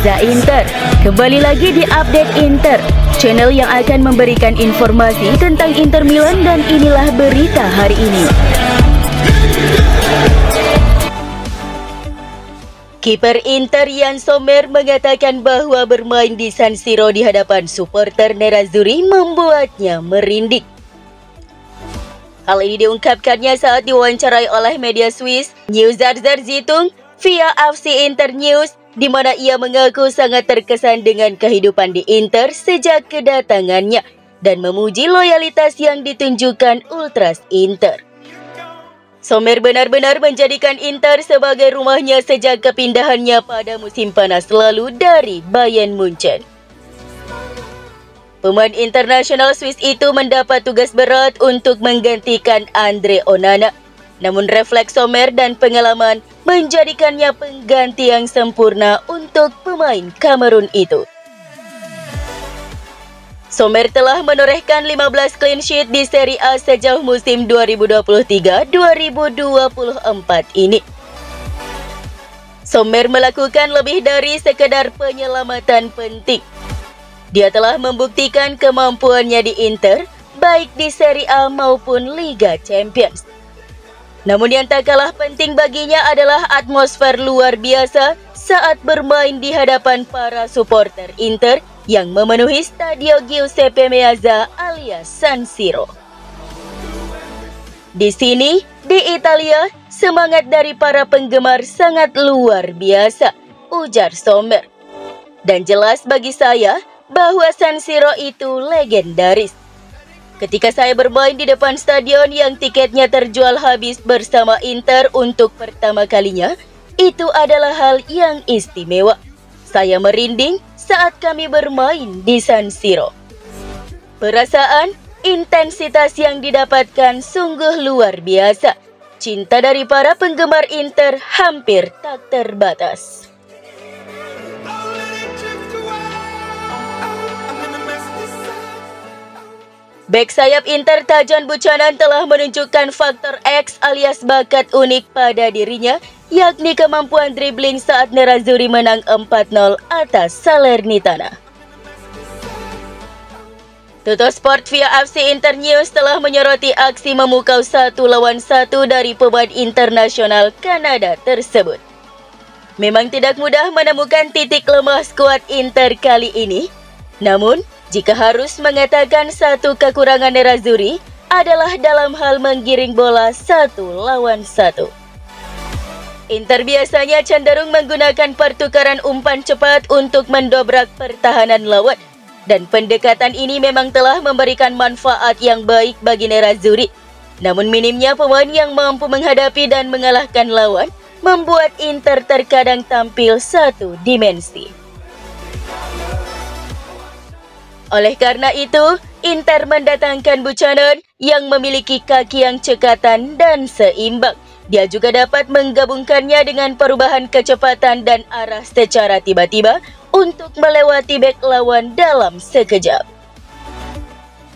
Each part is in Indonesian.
Reza Inter. Kembali lagi di Update Inter, channel yang akan memberikan informasi tentang Inter Milan, dan inilah berita hari ini. Kiper Inter Yann Sommer mengatakan bahwa bermain di San Siro di hadapan supporter Nerazzurri membuatnya merinding. Hal ini diungkapkannya saat diwawancarai oleh media Swiss Neue Zürcher Zeitung via FC Inter News, di mana ia mengaku sangat terkesan dengan kehidupan di Inter sejak kedatangannya dan memuji loyalitas yang ditunjukkan Ultras Inter. Sommer benar-benar menjadikan Inter sebagai rumahnya sejak kepindahannya pada musim panas lalu dari Bayern Munchen. Pemain internasional Swiss itu mendapat tugas berat untuk menggantikan Andre Onana. Namun refleks Sommer dan pengalaman menjadikannya pengganti yang sempurna untuk pemain Kamerun itu. Sommer telah menorehkan 15 clean sheet di Serie A sejauh musim 2023-2024 ini. Sommer melakukan lebih dari sekedar penyelamatan penting. Dia telah membuktikan kemampuannya di Inter, baik di Serie A maupun Liga Champions. Namun yang tak kalah penting baginya adalah atmosfer luar biasa saat bermain di hadapan para supporter Inter yang memenuhi Stadio Giuseppe Meazza alias San Siro. Di sini, di Italia, semangat dari para penggemar sangat luar biasa, ujar Sommer. Dan jelas bagi saya bahwa San Siro itu legendaris. Ketika saya bermain di depan stadion yang tiketnya terjual habis bersama Inter untuk pertama kalinya, itu adalah hal yang istimewa. Saya merinding saat kami bermain di San Siro. Perasaan, intensitas yang didapatkan sungguh luar biasa. Cinta dari para penggemar Inter hampir tak terbatas. Bek sayap Inter Tajon Buchanan telah menunjukkan faktor X alias bakat unik pada dirinya, yakni kemampuan dribbling saat Nerazzurri menang 4-0 atas Salernitana. Tuttosport via FC Inter News telah menyoroti aksi memukau 1-1 dari pemain internasional Kanada tersebut. Memang tidak mudah menemukan titik lemah skuad Inter kali ini, namun jika harus mengatakan satu kekurangan Nerazzurri adalah dalam hal menggiring bola 1-1. Inter biasanya cenderung menggunakan pertukaran umpan cepat untuk mendobrak pertahanan lawan, dan pendekatan ini memang telah memberikan manfaat yang baik bagi Nerazzurri. Namun minimnya pemain yang mampu menghadapi dan mengalahkan lawan membuat Inter terkadang tampil satu dimensi. Oleh karena itu, Inter mendatangkan Buchanan yang memiliki kaki yang cekatan dan seimbang. Dia juga dapat menggabungkannya dengan perubahan kecepatan dan arah secara tiba-tiba untuk melewati bek lawan dalam sekejap.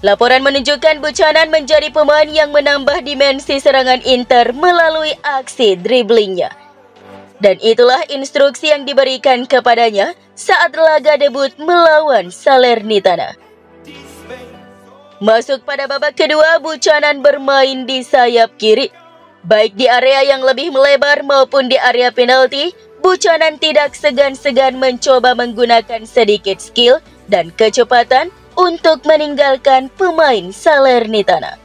Laporan menunjukkan Buchanan menjadi pemain yang menambah dimensi serangan Inter melalui aksi dribblingnya. Dan itulah instruksi yang diberikan kepadanya saat laga debut melawan Salernitana. Masuk pada babak kedua, Buchanan bermain di sayap kiri. Baik di area yang lebih melebar maupun di area penalti, Buchanan tidak segan-segan mencoba menggunakan sedikit skill dan kecepatan untuk meninggalkan pemain Salernitana.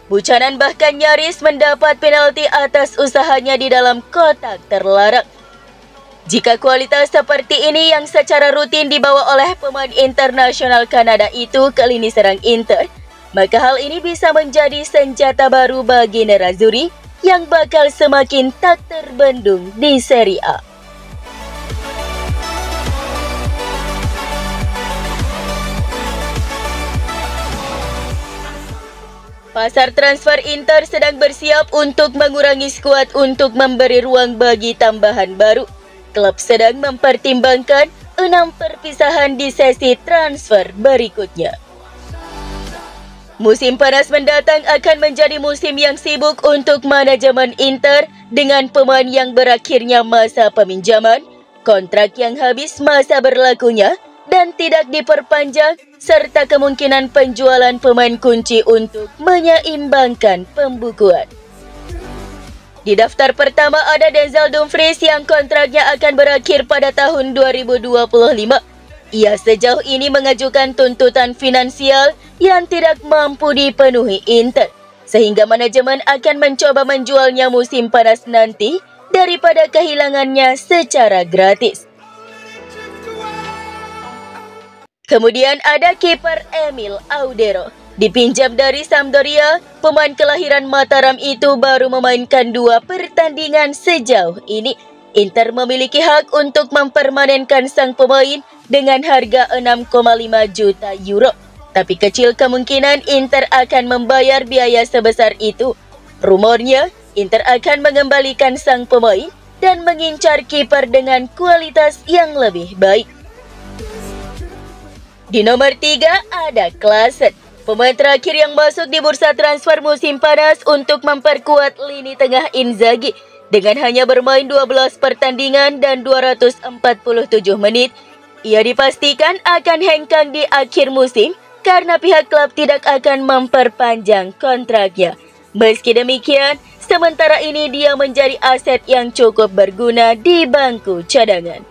Buchanan bahkan nyaris mendapat penalti atas usahanya di dalam kotak terlarang. Jika kualitas seperti ini yang secara rutin dibawa oleh pemain internasional Kanada itu ke lini serang Inter, maka hal ini bisa menjadi senjata baru bagi Nerazzurri yang bakal semakin tak terbendung di Serie A. Pasar transfer Inter sedang bersiap untuk mengurangi skuad untuk memberi ruang bagi tambahan baru. Klub sedang mempertimbangkan 6 perpisahan di sesi transfer berikutnya. Musim panas mendatang akan menjadi musim yang sibuk untuk manajemen Inter dengan pemain yang berakhirnya masa peminjaman, kontrak yang habis masa berlakunya dan tidak diperpanjang, serta kemungkinan penjualan pemain kunci untuk menyeimbangkan pembukuan. Di daftar pertama ada Denzel Dumfries yang kontraknya akan berakhir pada tahun 2025. Ia sejauh ini mengajukan tuntutan finansial yang tidak mampu dipenuhi Inter, sehingga manajemen akan mencoba menjualnya musim panas nanti daripada kehilangannya secara gratis. Kemudian ada kiper Emil Audero. Dipinjam dari Sampdoria, pemain kelahiran Mataram itu baru memainkan 2 pertandingan sejauh ini. Inter memiliki hak untuk mempermanenkan sang pemain dengan harga 6,5 juta euro. Tapi kecil kemungkinan Inter akan membayar biaya sebesar itu. Rumornya, Inter akan mengembalikan sang pemain dan mengincar kiper dengan kualitas yang lebih baik. Di nomor 3 ada Klaassen. Pemain terakhir yang masuk di bursa transfer musim panas untuk memperkuat lini tengah Inzaghi. Dengan hanya bermain 12 pertandingan dan 247 menit, ia dipastikan akan hengkang di akhir musim karena pihak klub tidak akan memperpanjang kontraknya. Meski demikian, sementara ini dia menjadi aset yang cukup berguna di bangku cadangan.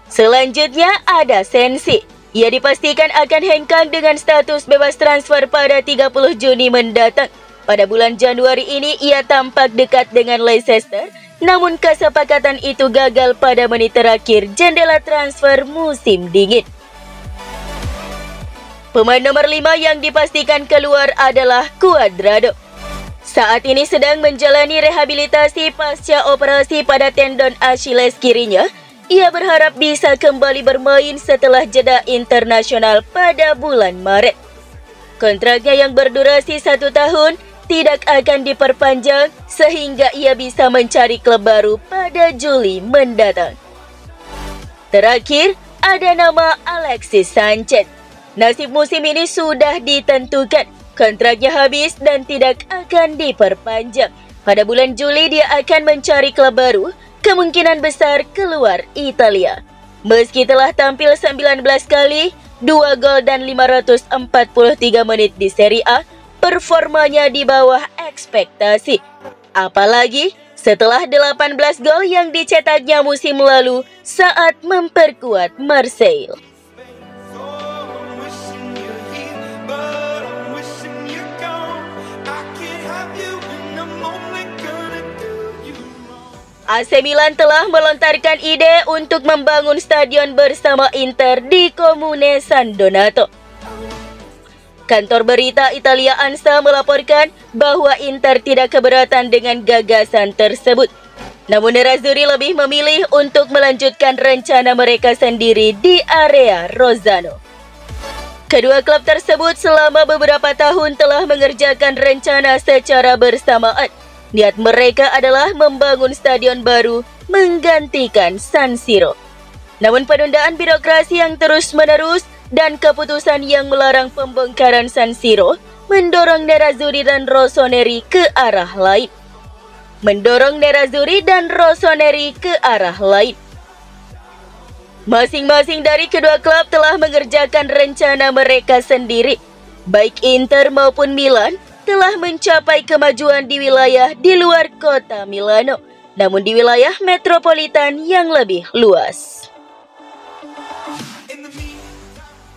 Selanjutnya ada Sensi. Ia dipastikan akan hengkang dengan status bebas transfer pada 30 Juni mendatang. Pada bulan Januari ini ia tampak dekat dengan Leicester, namun kesepakatan itu gagal pada menit terakhir jendela transfer musim dingin. Pemain nomor 5 yang dipastikan keluar adalah Cuadrado. Saat ini sedang menjalani rehabilitasi pasca operasi pada tendon Achilles kirinya. Ia berharap bisa kembali bermain setelah jeda internasional pada bulan Maret. Kontraknya yang berdurasi 1 tahun tidak akan diperpanjang sehingga ia bisa mencari klub baru pada Juli mendatang. Terakhir, ada nama Alexis Sanchez. Nasib musim ini sudah ditentukan. Kontraknya habis dan tidak akan diperpanjang. Pada bulan Juli dia akan mencari klub baru, kemungkinan besar keluar Italia. Meski telah tampil 19 kali, 2 gol dan 543 menit di Serie A, performanya di bawah ekspektasi. Apalagi setelah 18 gol yang dicetaknya musim lalu saat memperkuat Marseille. AC Milan telah melontarkan ide untuk membangun stadion bersama Inter di Comune San Donato. Kantor berita Italia ANSA melaporkan bahwa Inter tidak keberatan dengan gagasan tersebut. Namun Nerazzurri lebih memilih untuk melanjutkan rencana mereka sendiri di area Rozzano. Kedua klub tersebut selama beberapa tahun telah mengerjakan rencana secara bersamaan. Niat mereka adalah membangun stadion baru menggantikan San Siro. Namun penundaan birokrasi yang terus-menerus dan keputusan yang melarang pembongkaran San Siro mendorong Nerazzurri dan Rossoneri ke arah lain. Masing-masing dari kedua klub telah mengerjakan rencana mereka sendiri. Baik Inter maupun Milan telah mencapai kemajuan di wilayah di luar kota Milano, namun di wilayah metropolitan yang lebih luas.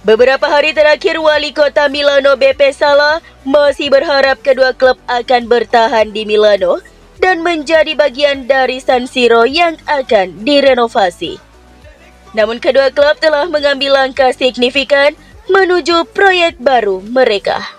Beberapa hari terakhir, wali kota Milano Beppe Sala masih berharap kedua klub akan bertahan di Milano dan menjadi bagian dari San Siro yang akan direnovasi. Namun kedua klub telah mengambil langkah signifikan menuju proyek baru mereka.